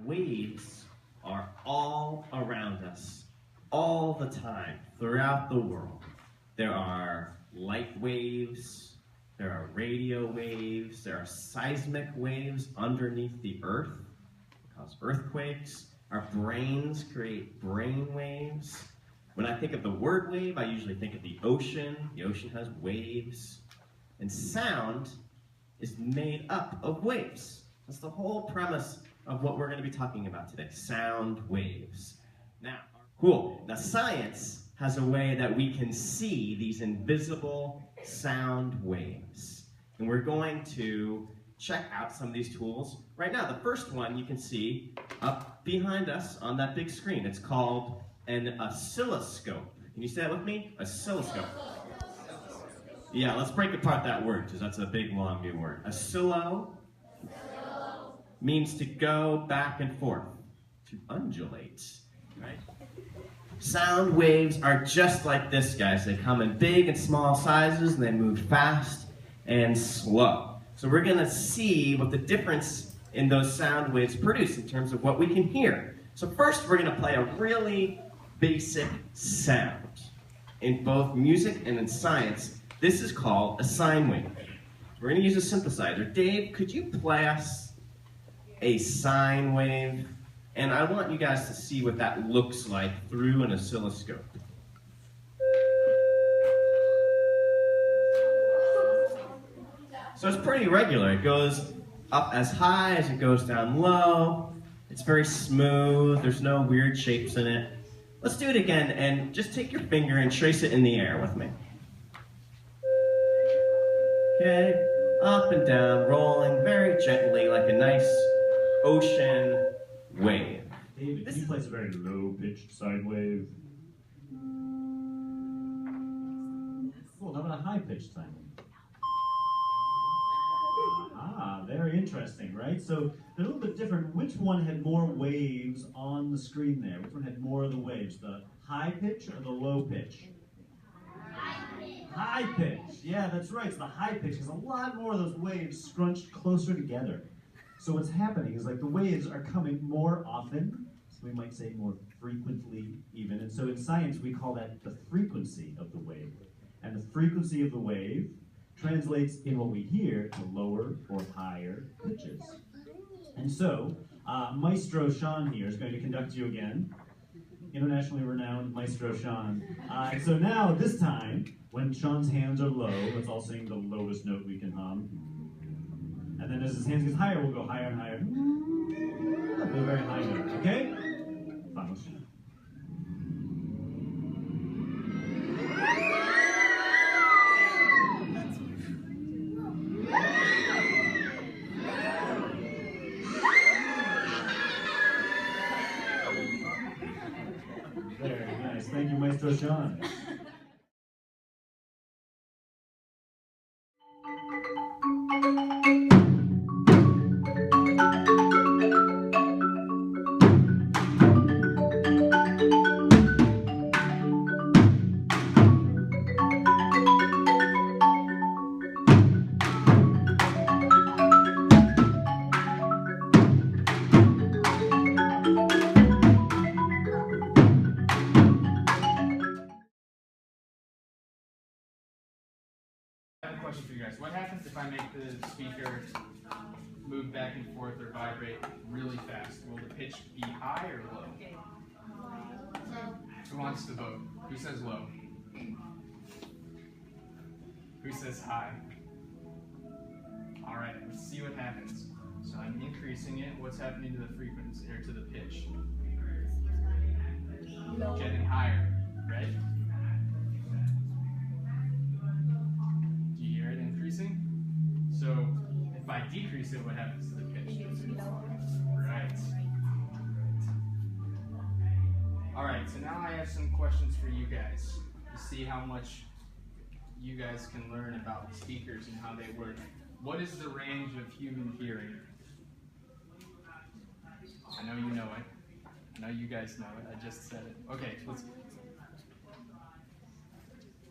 Waves are all around us, all the time, throughout the world. There are light waves, there are radio waves, there are seismic waves underneath the earth that cause earthquakes. Our brains create brain waves. When I think of the word wave, I usually think of the ocean. The ocean has waves. And sound is made up of waves. That's the whole premise of what we're going to be talking about today, sound waves. Now, cool. Now, science has a way that we can see these invisible sound waves. And we're going to check out some of these tools right now. The first one you can see up behind us on that big screen. It's called an oscilloscope. Can you say that with me? Oscilloscope. Yeah, let's break apart that word, because that's a big, long, new word. Oscillo means to go back and forth, to undulate, right? Sound waves are just like this, guys. They come in big and small sizes, and they move fast and slow. So we're going to see what the difference in those sound waves produce in terms of what we can hear. So first, we're going to play a really basic sound. In both music and in science, this is called a sine wave. We're going to use a synthesizer. Dave, could you play us a sine wave? And I want you guys to see what that looks like through an oscilloscope. So it's pretty regular. It goes up as high as it goes down low. It's very smooth. There's no weird shapes in it. Let's do it again, and just take your finger and trace it in the air with me. Okay, up and down, rolling very gently like a nice ocean wave. David, can you play a very low-pitched sine wave? Cool, how about a high-pitched sine wave? Ah, very interesting, right? So they're a little bit different. Which one had more waves on the screen there? Which one had more of the waves? The high pitch or the low pitch? High pitch. Yeah, that's right. It's the high pitch because a lot more of those waves scrunched closer together. So what's happening is like the waves are coming more often. So we might say more frequently even. And so in science we call that the frequency of the wave. And the frequency of the wave translates in what we hear to lower or higher pitches. And so Maestro Sean here is going to conduct you again. Internationally renowned Maestro Sean. And so now, this time, when Sean's hands are low, let's all sing the lowest note we can hum. And then as his hands get higher, we'll go higher and higher. Up to a very high note, okay? Vamos. Very nice. Thank you, Maestro Sean. I have a question for you guys. What happens if I make the speaker move back and forth or vibrate really fast? Will the pitch be high or low? Who wants to vote? Who says low? Who says high? All right, let's see what happens. So I'm increasing it. What's happening to the frequency or to the pitch? Getting higher, right? Increasing. So if I decrease it, what happens to the pitch? Right. All right, so now I have some questions for you guys to see how much you guys can learn about speakers and how they work. What is the range of human hearing? I know you know it. I know you guys know it. I just said it. Okay, let's.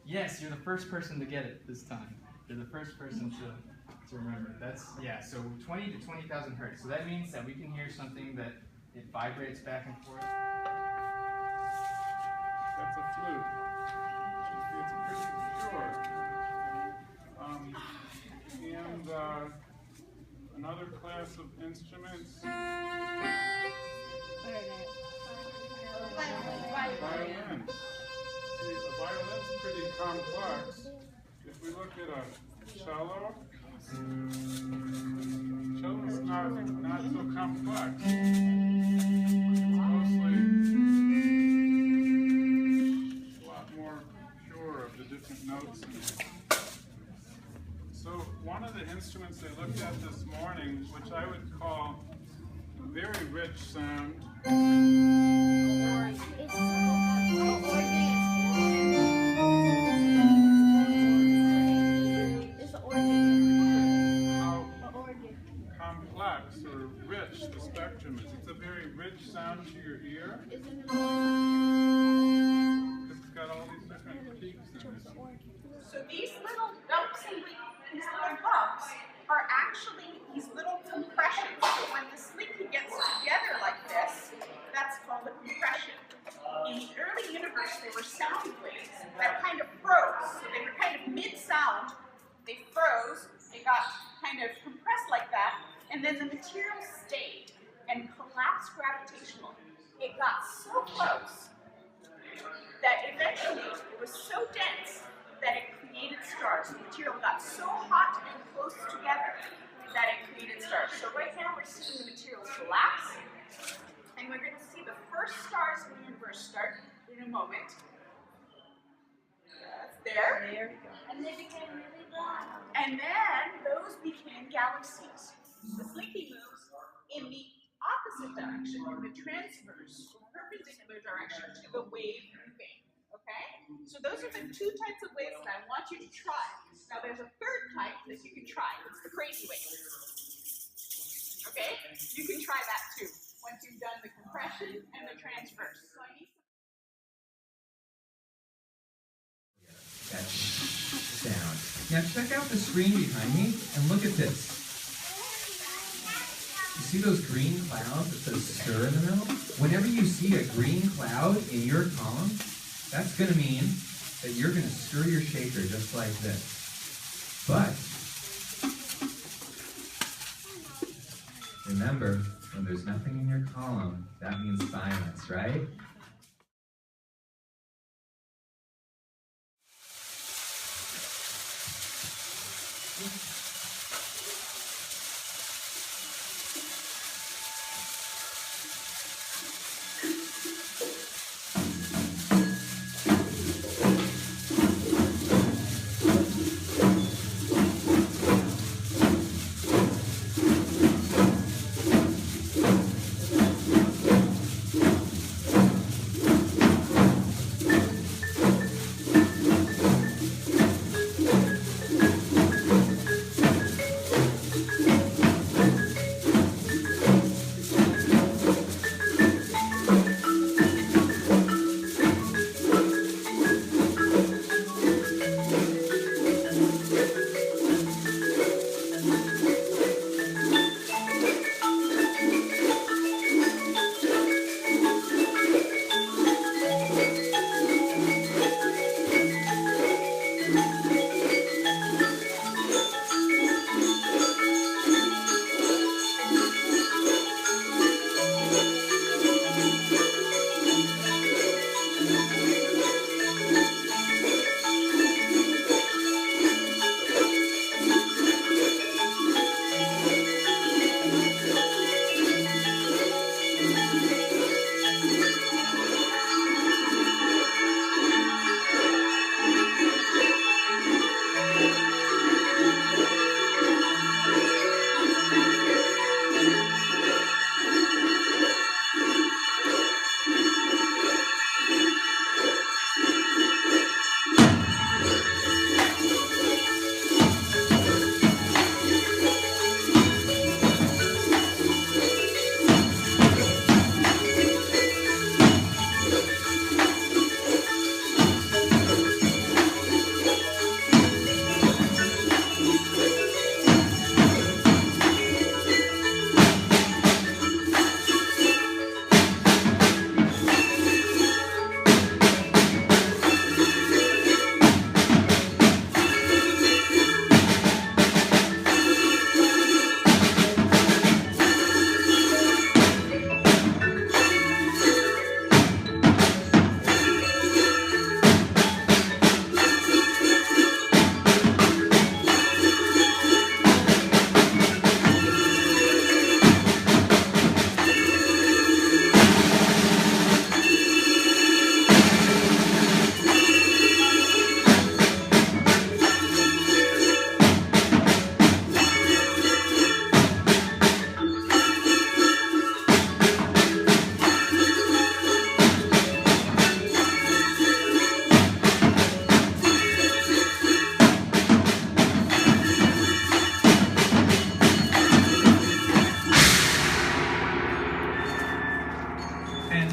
Yes, you're the first person to get it this time. You're the first person to remember. That's, yeah, so 20 to 20,000 hertz. So that means that we can hear something that It vibrates back and forth. That's a flute. It's pretty pure. And another class of instruments. Violin. See, the violin's pretty complex. If we look at a cello, cello's not so complex. It's mostly a lot more pure of the different notes in it. So one of the instruments they looked at this morning, which I would call a very rich sound, complex or rich the spectrum is. It's a very rich sound to your ear because it's got all these different peaks in it. So these little bumps and these little bumps are actually these little compressions. So when the slinky gets together like this, that's called a compression. In the early universe, they were sound waves that kind of froze. So they were kind of mid-sound. They froze. They got kind of compressed like that. And then the material stayed and collapsed gravitationally. It got so close that eventually it was so dense that it created stars. The material got so hot and close together that it created stars. So right now we're seeing the material collapse, and we're going to see the first stars in the universe start in a moment. That's there. There we go. And they became really loud. And then those became galaxies. The slinky moves in the opposite direction, in the transverse, perpendicular direction to the wave moving. Okay? So those are the two types of waves that I want you to try. Now there's a third type that you can try. It's the crazy wave. Okay? You can try that too, once you've done the compression and the transverse. So I need that sound. Now check out the screen behind me and look at this. You see those green clouds that says stir in the middle? Whenever you see a green cloud in your column, that's going to mean that you're going to stir your shaker just like this. But remember, when there's nothing in your column, that means silence, right?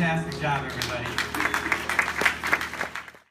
Fantastic job, everybody.